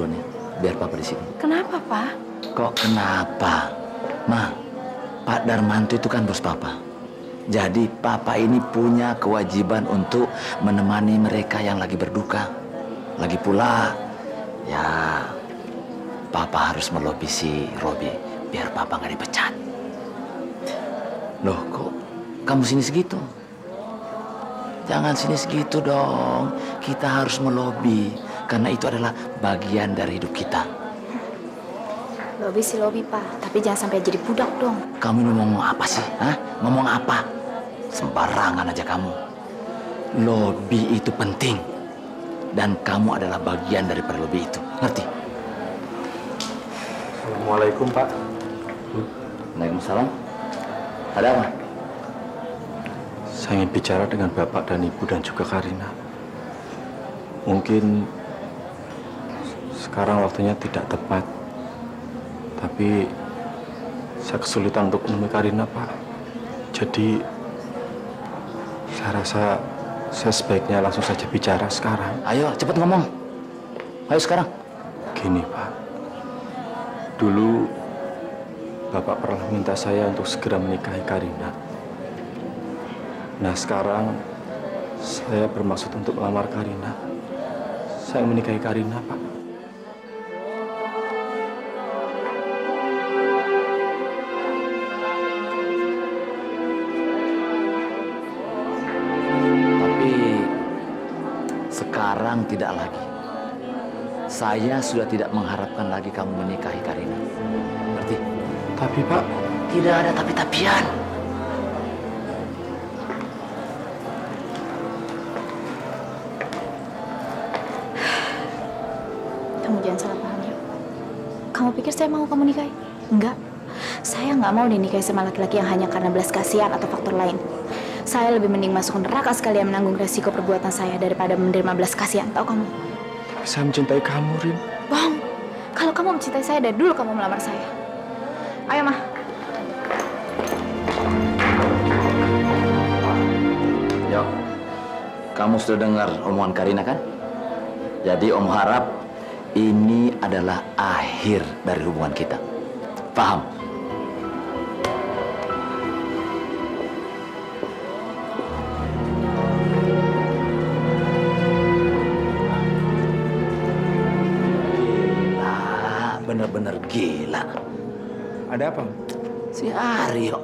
duluan ya. Biar Papa di sini. Kenapa, Pak? Kok kenapa? Ma, Pak Darmanto itu kan bos Papa. Jadi Papa ini punya kewajiban untuk menemani mereka yang lagi berduka. Lagi pula, ya Papa harus melobi si Robi biar Papa nggak dipecat. Loh, kok kamu sini segitu? Jangan sini segitu dong. Kita harus melobi karena itu adalah bagian dari hidup kita. Lobi sih lobi, Pak. Tapi jangan sampai jadi budak dong. Kamu ini ngomong apa sih? Hah? Ngomong apa? Sembarangan aja kamu. Lobi itu penting. Dan kamu adalah bagian dari lobi itu. Ngerti? Assalamualaikum, Pak. Waalaikumsalam. Ada apa? Saya ingin bicara dengan Bapak dan Ibu dan juga Karina. Mungkin sekarang waktunya tidak tepat. Tapi saya kesulitan untuk menemui Karina, Pak. Jadi saya rasa saya sebaiknya langsung saja bicara sekarang. Ayo, cepet ngomong. Ayo sekarang. Gini, Pak. Dulu Bapak pernah minta saya untuk segera menikahi Karina. Nah, sekarang saya bermaksud untuk melamar Karina. Saya menikahi Karina, Pak. Tapi sekarang tidak lagi. Saya sudah tidak mengharapkan lagi kamu menikahi Karina. Ngerti? Tapi, Pak, Tidak ada tapi-tapian. Kamu jangan salah paham ya. Kamu pikir saya mau kamu nikahi? Enggak. Saya nggak mau dinikahi sama laki-laki yang hanya karena belas kasihan atau faktor lain. Saya lebih mending masuk neraka sekalian menanggung resiko perbuatan saya daripada menerima belas kasihan. Tahu kamu? tapi saya mencintai kamu, Rin. Bohong. Kalau kamu mencintai saya dari dulu kamu melamar saya. Ayo, Mah. Yo, kamu sudah dengar omongan Karina kan? Jadi Om harap ini adalah akhir dari hubungan kita. Paham? Gila, bener-bener gila. Ada apa? Si Aryo.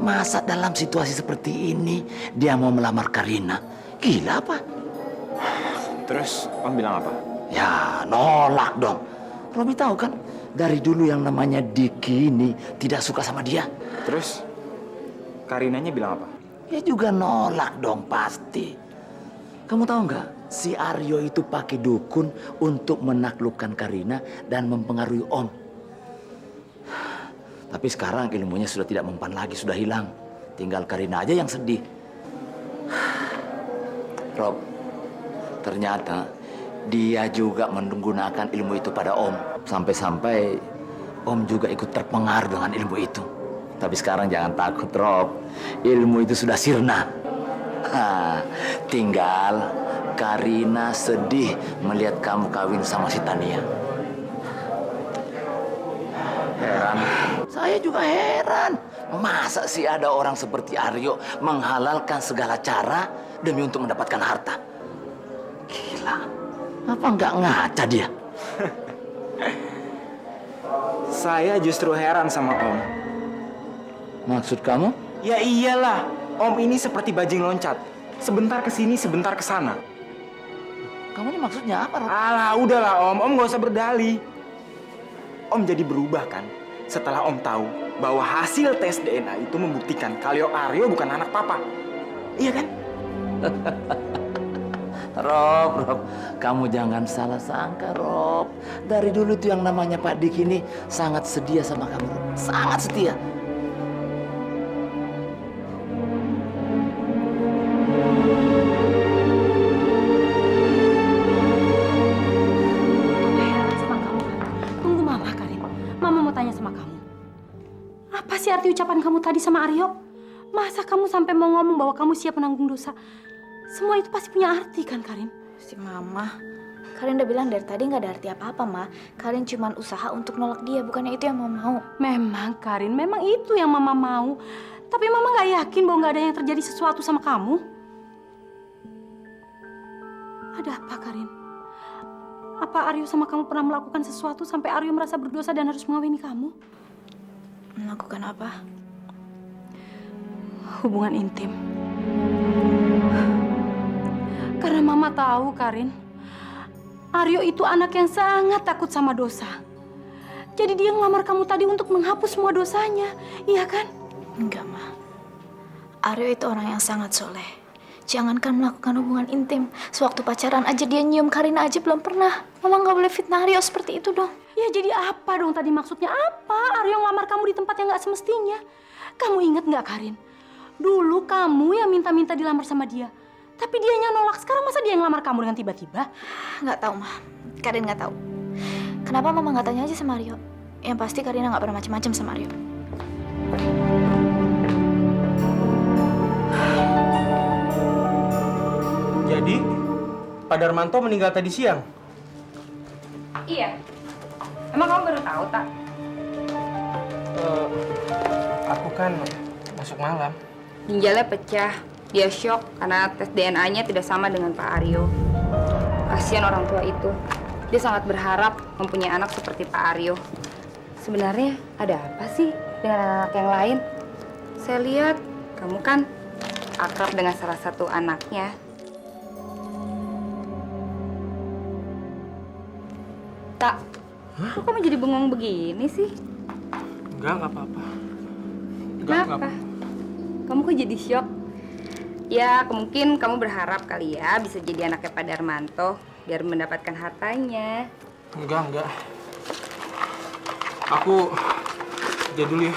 Masa dalam situasi seperti ini dia mau melamar Karina? Gila apa? Terus Om bilang apa? Ya nolak dong. Robi tahu kan dari dulu yang namanya Diki ini tidak suka sama dia. Terus Karinanya bilang apa? Ya juga nolak dong pasti. Kamu tahu nggak? Si Aryo itu pakai dukun untuk menaklukkan Karina dan mempengaruhi Om. Tapi sekarang ilmunya sudah tidak mempan lagi, sudah hilang. Tinggal Karina aja yang sedih. Rob, ternyata dia juga menggunakan ilmu itu pada Om. Sampai-sampai Om juga ikut terpengaruh dengan ilmu itu. Tapi sekarang jangan takut, Rob. Ilmu itu sudah sirna. Tinggal Karina sedih melihat kamu kawin sama si Tania. Heran. Saya juga heran. Masa sih ada orang seperti Aryo menghalalkan segala cara demi untuk mendapatkan harta? Gila. Apa nggak ngaca dia? Saya justru heran sama Om. Maksud kamu? Ya iyalah, Om ini seperti bajing loncat. Sebentar ke sini, sebentar ke sana. Kamu ini maksudnya apa, Rob? Alah, udahlah Om nggak usah berdalih. Om jadi berubah kan? Setelah Om tahu bahwa hasil tes DNA itu membuktikan kalau Aryo bukan anak Papa. Iya kan? Rob, kamu jangan salah sangka, Rob. Dari dulu tuh yang namanya Pak Dik ini sangat setia sama kamu, Rob. Sangat setia. Heran sama kamu. Tunggu Mama, Karin. Mama mau tanya sama kamu. Apa sih arti ucapan kamu tadi sama Aryo? Masa kamu sampai mau ngomong bahwa kamu siap menanggung dosa? Semua itu pasti punya arti kan, Karin? Si Mama, Karin udah bilang dari tadi nggak ada arti apa-apa, Ma. Karin cuma usaha untuk nolak dia, bukannya itu yang Mama mau. Memang, Karin, memang itu yang Mama mau. Tapi Mama nggak yakin bahwa nggak ada yang terjadi sesuatu sama kamu. Ada apa, Karin? Apa Aryo sama kamu pernah melakukan sesuatu sampai Aryo merasa berdosa dan harus mengawini kamu? Melakukan apa? Hubungan intim. Karena Mama tahu, Karin, Aryo itu anak yang sangat takut sama dosa. Jadi dia ngelamar kamu tadi untuk menghapus semua dosanya, iya kan? Enggak, Ma. Aryo itu orang yang sangat soleh. Jangankan melakukan hubungan intim, sewaktu pacaran aja dia nyium Karina aja belum pernah. Mama nggak boleh fitnah Aryo seperti itu dong. Ya jadi apa dong tadi maksudnya apa? Aryo ngelamar kamu di tempat yang nggak semestinya. Kamu ingat nggak, Karin? Dulu kamu yang minta-minta dilamar sama dia. Tapi dianya nolak. Sekarang masa dia yang ngelamar kamu dengan tiba-tiba? Nggak tahu, Ma. Karin nggak tahu. Kenapa Mama nggak tanya aja sama Aryo? Yang pasti Karina nggak pernah macam-macam sama Aryo. Jadi, Pak Darmanto meninggal tadi siang? Iya. Emang kamu baru tahu, tak? Aku kan masuk malam. Ginjalnya pecah. Dia shock karena tes DNA-nya tidak sama dengan Pak Aryo. Kasihan orang tua itu. Dia sangat berharap mempunyai anak seperti Pak Aryo. Sebenarnya ada apa sih dengan anak yang lain? Saya lihat kamu kan akrab dengan salah satu anaknya. Tak, kok kamu jadi bengong begini sih? Enggak apa-apa. Kenapa? Kamu kok jadi shock? Ya, mungkin kamu berharap kali ya bisa jadi anaknya Pak Darmanto biar mendapatkan hartanya. Enggak. Aku kerja dulu ya.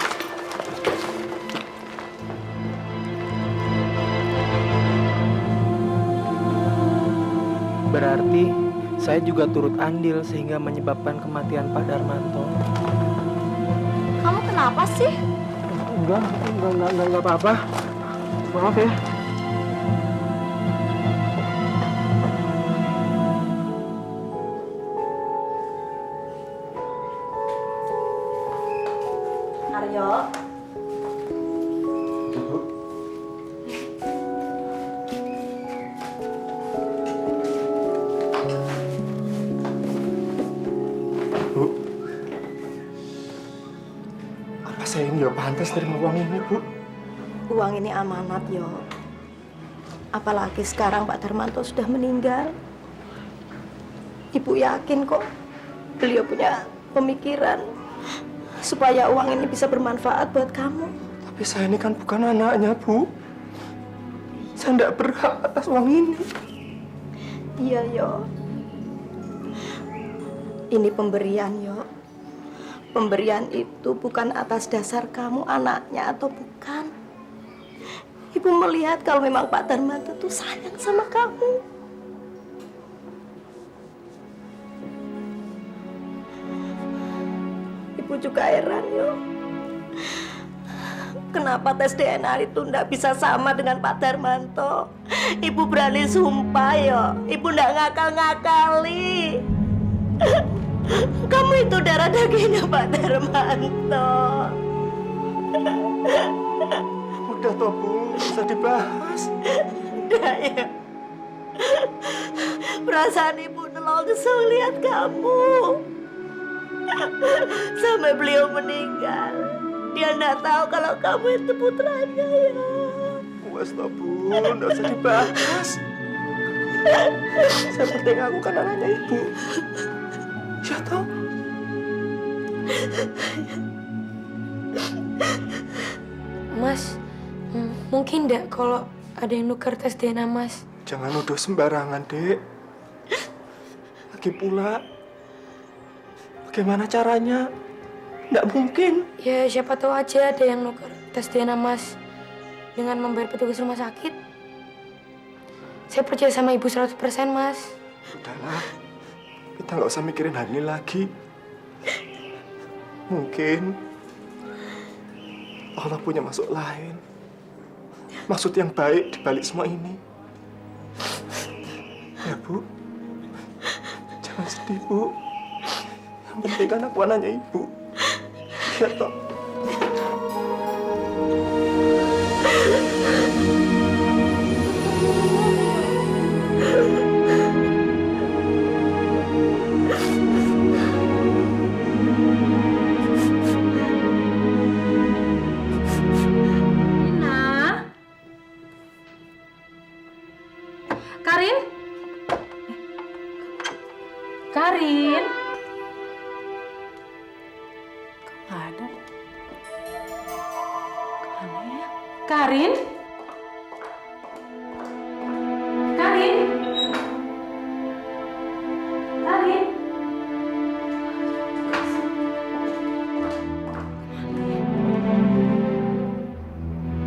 Berarti saya juga turut andil sehingga menyebabkan kematian Pak Darmanto. Kamu kenapa sih? Enggak apa-apa. Maaf ya. Aryo. Bu, apa saya ini nggak pantas terima uang ini, Bu? Uang ini amanat, Yo. Apalagi sekarang Pak Darmanto sudah meninggal. Ibu yakin kok beliau punya pemikiran supaya uang ini bisa bermanfaat buat kamu. Tapi saya ini kan bukan anaknya, Bu. Saya tidak berhak atas uang ini. Iya, Yo. Ini pemberian, Yo. Pemberian itu bukan atas dasar kamu anaknya atau bukan. Ibu melihat kalau memang Pak Darmanto tuh sayang sama kamu. Ibu juga heran, Yo. Kenapa tes DNA itu ndak bisa sama dengan Pak Darmanto? Ibu berani sumpah, Yo. Ibu ndak ngakal-ngakali. Kamu itu darah dagingnya Pak Darmanto. Udah toh, Bu, nggak usah dibahas. Udah ya. Perasaan ibu nelongso lihat kamu. Sampai beliau meninggal. Dia nggak tahu kalau kamu itu putranya, ya. Puas toh, Bu, nggak usah dibahas. Saya penting aku kan anaknya Ibu. Ya toh? Mas, mungkin enggak kalau ada yang nuker tes DNA, Mas? Jangan nuduh sembarangan, Dek. Lagi pula, bagaimana caranya? Nggak mungkin. Ya, siapa tahu aja ada yang nuker tes DNA, Mas. Dengan membayar petugas rumah sakit. Saya percaya sama Ibu 100%, Mas. Udahlah, kita nggak usah mikirin hal ini lagi. Mungkin Allah punya maksud lain. Maksud yang baik di balik semua ini. Ya, Bu. Jangan sedih, Bu. Yang penting anak wananya Ibu. Ya, toh. Nina? Karin? Karin? Kok nggak ada? Kemana ya? Karin? Karin? Karin?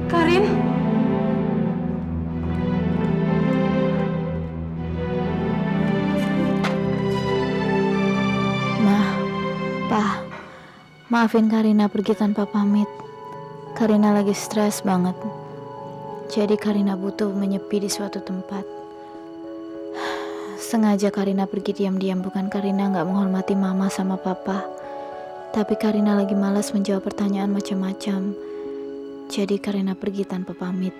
Karin? Ma, Pa, maafin Karina pergi tanpa pamit. Karina lagi stres banget. Jadi Karina butuh menyepi di suatu tempat. Sengaja Karina pergi diam-diam, bukan Karina nggak menghormati Mama sama Papa. Tapi Karina lagi malas menjawab pertanyaan macam-macam. Jadi Karina pergi tanpa pamit.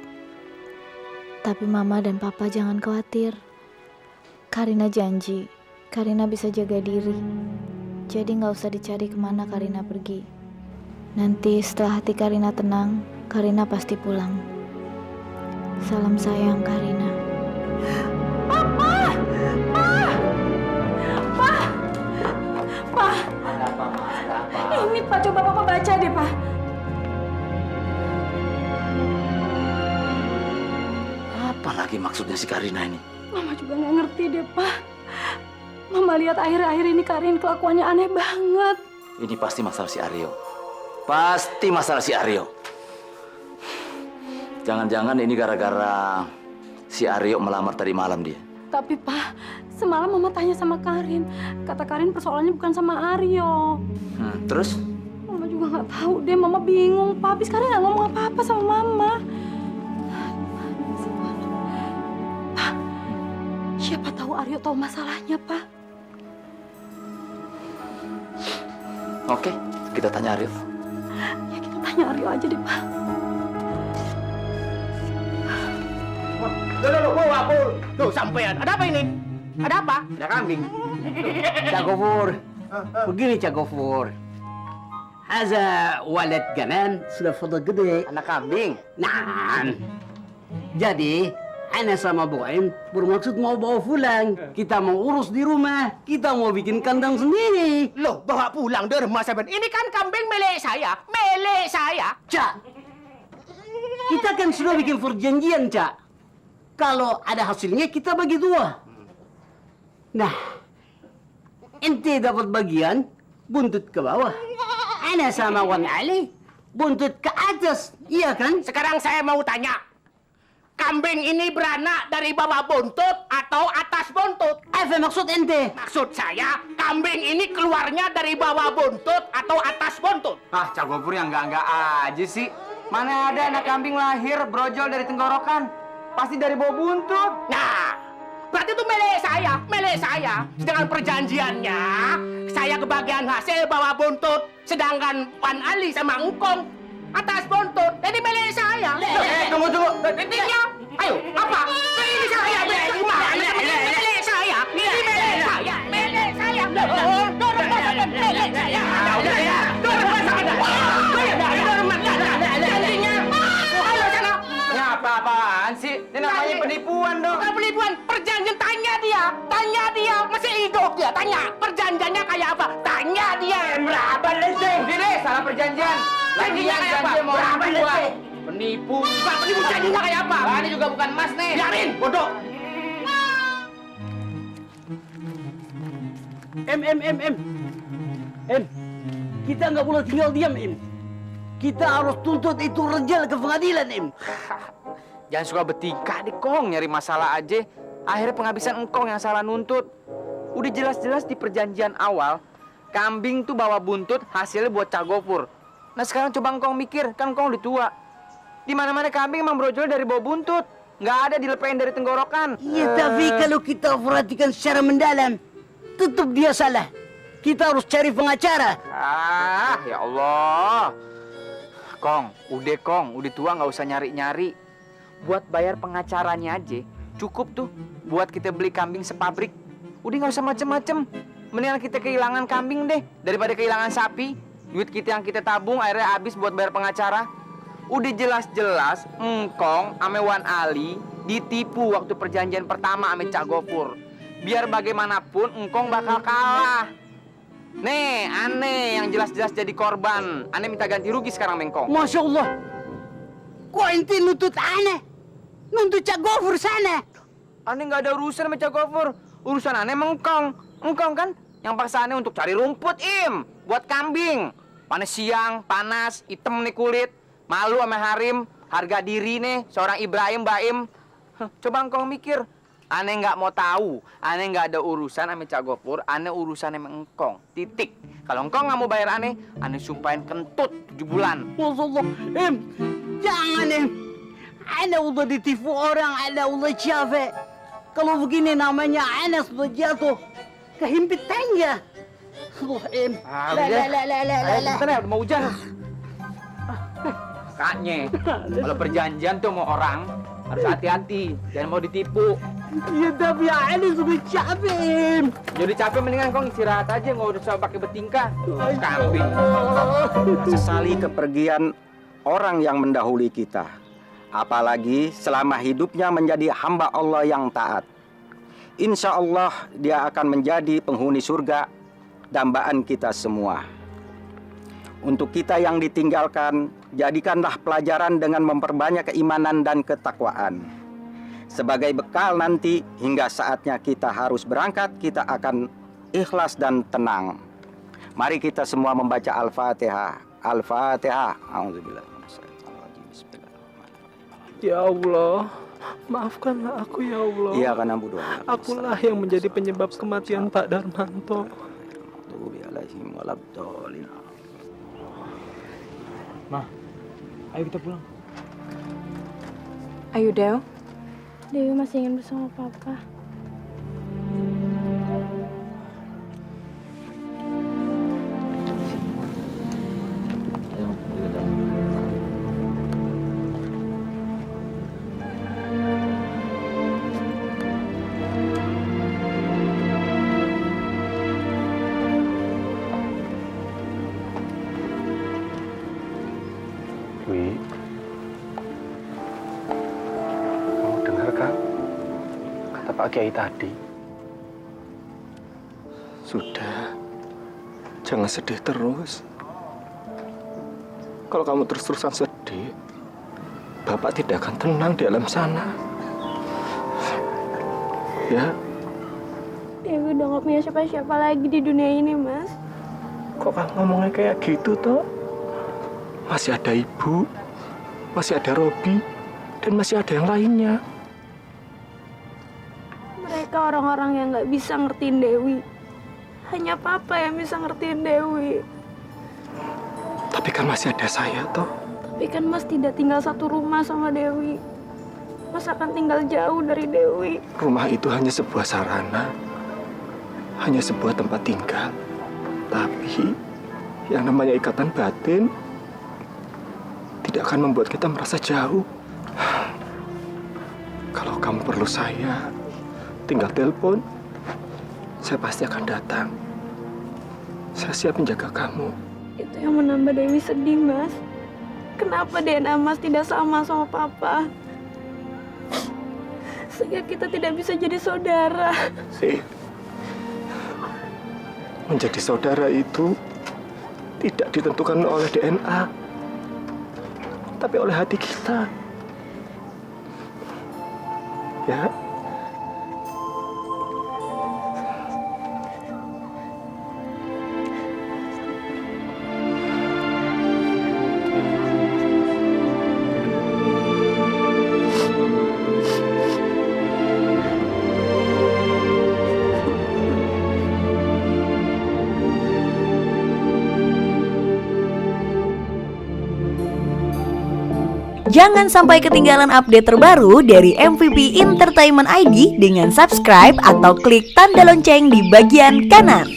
Tapi Mama dan Papa jangan khawatir. Karina janji, Karina bisa jaga diri. Jadi nggak usah dicari kemana Karina pergi. Nanti setelah hati Karina tenang, Karina pasti pulang. Salam sayang, Karina. Pak, Ada apa, Ma? Ada apa? ini Pak, coba Papa baca deh, Pak. Apa lagi maksudnya si Karina ini? Mama juga nggak ngerti deh, Pak. Mama lihat akhir-akhir ini Karin kelakuannya aneh banget. Ini pasti masalah si Aryo. Pasti masalah si Aryo. Jangan-jangan ini gara-gara si Aryo melamar tadi malam dia. Tapi Pak, semalam Mama tanya sama Karin. Kata Karin persoalannya bukan sama Aryo. Terus? Mama juga nggak tahu deh, Mama bingung, Pak. Habis Karin nggak ngomong apa-apa sama Mama. Pak, siapa tahu Aryo tahu masalahnya, Pak. Oke, kita tanya Aryo. Ya kita tanya Aryo aja deh, Pak. Tuh, sampean. Ada apa ini? Ada apa? Ada kambing. Cak Gofur. Begini Cak Gofur. Haza walad ganan sudah foto gede. Anak kambing? Nah. Jadi, ana sama Boim bermaksud mau bawa pulang. Kita mau urus di rumah. Kita mau bikin kandang sendiri. Loh, bawa pulang dari rumah saya. Ini kan kambing milik saya. Milik saya. Cak. Kita kan sudah bikin perjanjian, Cak. Kalau ada hasilnya kita bagi dua. Nah, ente dapat bagian buntut ke bawah. Ana sama Wan Ali buntut ke atas, iya kan? Sekarang saya mau tanya, kambing ini beranak dari bawah buntut atau atas buntut? Apa maksud ente? Maksud saya, kambing ini keluarnya dari bawah buntut atau atas buntut? Ah, Cak Gofur yang enggak aja sih. Mana ada anak kambing lahir brojol dari tenggorokan? Pasti dari bawah buntut. Nah, berarti itu milik saya, milik saya. Sedangkan perjanjiannya, saya kebagian hasil bawa buntut, sedangkan Wan Ali sama Engkong atas buntut. Ini milik saya. Tunggu. Intinya, ayo, apa? Ini saya, milik saya. Ini milik saya, milik saya. Milik saya. Udah ya. Ini apa-apaan sih? Ini namanya penipuan dong. Bukan penipuan, perjanjian. Tanya dia, masih hidup dia. Tanya, perjanjiannya kayak apa? Tanya dia. Berapa leseng? Udah deh, salah perjanjian. Janjinya kayak apa? mau Berapa penipuan. leseng? Penipu. Bukan penipu, janjinya kayak apa? Ah, ini juga bukan emas nih. Biarin, bodoh. Kita nggak boleh tinggal diam, Kita harus tuntut itu Rejal ke pengadilan, Jangan suka bertingkah deh, Kong. Nyari masalah aja. Akhirnya penghabisan engkong yang salah nuntut. Udah jelas-jelas di perjanjian awal, kambing tuh bawa buntut, hasilnya buat Cak Gofur. Nah sekarang coba engkong mikir, kan engkong udah tua. Di mana-mana kambing emang brojol dari bawah buntut. Nggak ada dilepain dari tenggorokan. Iya, tapi kalau kita perhatikan secara mendalam, tetap dia salah. Kita harus cari pengacara. Ah, ya Allah. Kong, udah tua nggak usah nyari-nyari. Buat bayar pengacaranya aja, cukup tuh. Buat kita beli kambing sepabrik. Udah nggak usah macem-macem. Mendingan kita kehilangan kambing deh daripada kehilangan sapi. Duit kita yang kita tabung akhirnya habis buat bayar pengacara. Udah jelas-jelas Engkong ame Wan Ali ditipu waktu perjanjian pertama ame Cak Gofur. Biar bagaimanapun Engkong bakal kalah. Nih, aneh yang jelas-jelas jadi korban. Aneh minta ganti rugi sekarang, Mengkong. Masya Allah. Kok ente nuntut aneh? Nuntut Cak Gofur sana. Aneh nggak ada urusan sama Cak Gofur. Urusan aneh Mengkong. Engkong kan yang paksa aneh untuk cari rumput, buat kambing. Panas siang, panas, hitam nih kulit. Malu sama harim, harga diri nih, seorang Ibrahim Baim. Coba Engkong mikir. Aneh nggak mau tahu, aneh nggak ada urusan sama Cak Gofur, aneh urusan sama Engkong, titik. Kalau Engkong nggak mau bayar aneh sumpahin kentut 7 bulan. Masya Allah. Jangan Aneh udah ditipu orang, aneh udah capek. Kalau begini namanya aneh sudah jatuh kehimpit tangga. Bentar ya, udah mau hujan. Kaknya, kalau perjanjian tuh mau orang harus hati-hati, jangan mau ditipu. Ya tapi aneh sudah capek. Jadi capek mendingan kau istirahat aja, nggak usah pakai bertingkah. Kambing. Sesali kepergian orang yang mendahului kita, apalagi selama hidupnya menjadi hamba Allah yang taat. Insya Allah dia akan menjadi penghuni surga, dambaan kita semua. Untuk kita yang ditinggalkan, jadikanlah pelajaran dengan memperbanyak keimanan dan ketakwaan. Sebagai bekal nanti hingga saatnya kita harus berangkat, kita akan ikhlas dan tenang. Mari kita semua membaca Al-Fatihah. Al-Fatihah. Ya Allah, maafkanlah aku ya Allah. Iya kan Abu Doa. Akulah yang menjadi penyebab kematian Pak Darmanto. Ma, ayo kita pulang. Ayo, Dew. Dewi masih ingin bersama Papa. Dwi, kamu dengar kan kata Pak Kiai tadi? Sudah, jangan sedih terus. Kalau kamu terus-terusan sedih, Bapak tidak akan tenang di alam sana. Ya? Dewi udah gak punya siapa-siapa lagi di dunia ini, Mas. Kok kamu ngomongnya kayak gitu, toh? Masih ada Ibu, masih ada Robi, dan masih ada yang lainnya. Mereka orang-orang yang gak bisa ngertiin Dewi. Hanya Papa yang bisa ngertiin Dewi. Tapi kan masih ada saya, toh. Tapi kan Mas tidak tinggal satu rumah sama Dewi. Mas akan tinggal jauh dari Dewi. Rumah itu hanya sebuah sarana, hanya sebuah tempat tinggal. Tapi yang namanya ikatan batin tidak akan membuat kita merasa jauh. Kalau kamu perlu saya, tinggal telepon. Saya pasti akan datang. Saya siap menjaga kamu. Itu yang menambah Dewi sedih, Mas. Kenapa DNA Mas tidak sama Papa? Sehingga kita tidak bisa jadi saudara. Sih, menjadi saudara itu tidak ditentukan oleh DNA, tapi oleh hati kita. Ya. Jangan sampai ketinggalan update terbaru dari MVP Entertainment ID dengan subscribe atau klik tanda lonceng di bagian kanan.